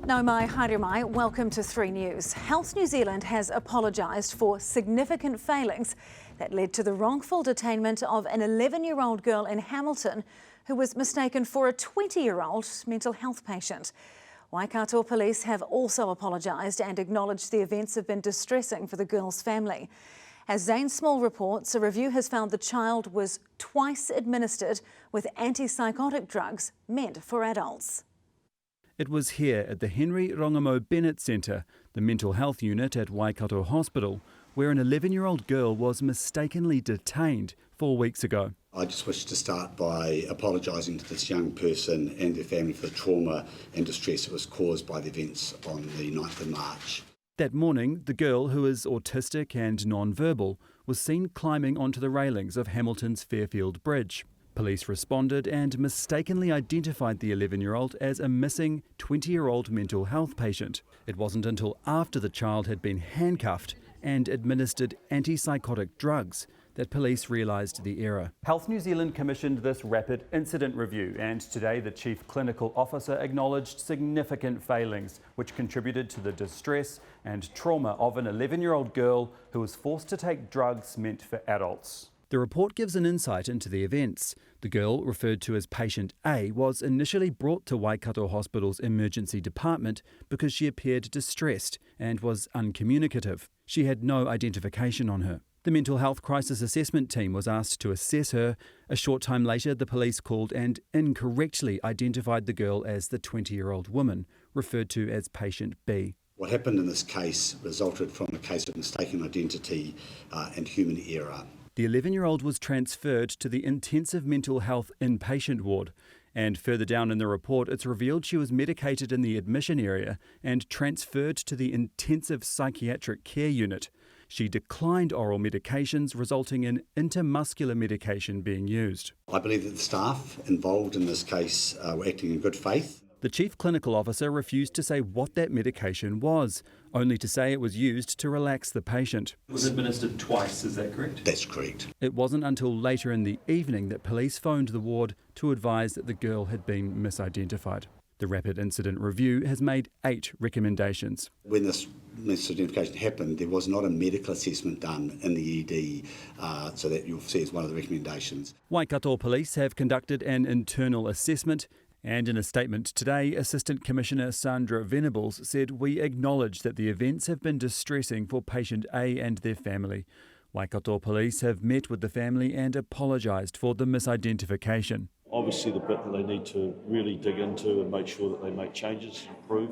Nau mai, haere mai, welcome to 3 News. Health New Zealand has apologised for significant failings that led to the wrongful detainment of an 11-year-old girl in Hamilton who was mistaken for a 20-year-old mental health patient. Waikato Police have also apologised and acknowledged the events have been distressing for the girl's family. As Zane Small reports, a review has found the child was twice administered with anti-psychotic drugs meant for adults. It was here at the Henry Rongamo Bennett Centre, the mental health unit at Waikato Hospital, where an 11-year-old girl was mistakenly detained 4 weeks ago. I just wish to start by apologising to this young person and their family for the trauma and distress that was caused by the events on the 9th of March. That morning, the girl, who is autistic and non-verbal, was seen climbing onto the railings of Hamilton's Fairfield Bridge. Police responded and mistakenly identified the 11-year-old as a missing 20-year-old mental health patient. It wasn't until after the child had been handcuffed and administered anti-psychotic drugs that police realised the error. Health New Zealand commissioned this rapid incident review, and today the Chief Clinical Officer acknowledged significant failings which contributed to the distress and trauma of an 11-year-old girl who was forced to take drugs meant for adults. The report gives an insight into the events. The girl, referred to as patient A, was initially brought to Waikato Hospital's emergency department because she appeared distressed and was uncommunicative. She had no identification on her. The mental health crisis assessment team was asked to assess her. A short time later, the police called and incorrectly identified the girl as the 20-year-old woman, referred to as patient B. What happened in this case resulted from a case of mistaken identity and human error. The 11-year-old was transferred to the intensive mental health inpatient ward, and further down in the report it's revealed she was medicated in the admission area and transferred to the intensive psychiatric care unit. She declined oral medications, resulting in intramuscular medication being used. I believe that the staff involved in this case were acting in good faith. The Chief Clinical Officer refused to say what that medication was, only to say it was used to relax the patient. It was administered twice, is that correct? That's correct. It wasn't until later in the evening that police phoned the ward to advise that the girl had been misidentified. The Rapid Incident Review has made 8 recommendations. When this misidentification happened, there was not a medical assessment done in the ED, so that you'll see as one of the recommendations. Waikato Police have conducted an internal assessment, and in a statement today, Assistant Commissioner Sandra Venables said, "We acknowledge that the events have been distressing for patient A and their family. Waikato Police have met with the family and apologised for the misidentification." Obviously the bit that they need to really dig into and make sure that they make changes and improve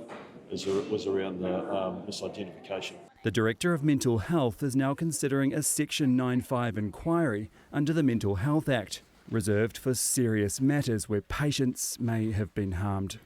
was around the misidentification. The Director of Mental Health is now considering a Section 95 inquiry under the Mental Health Act, reserved for serious matters where patients may have been harmed.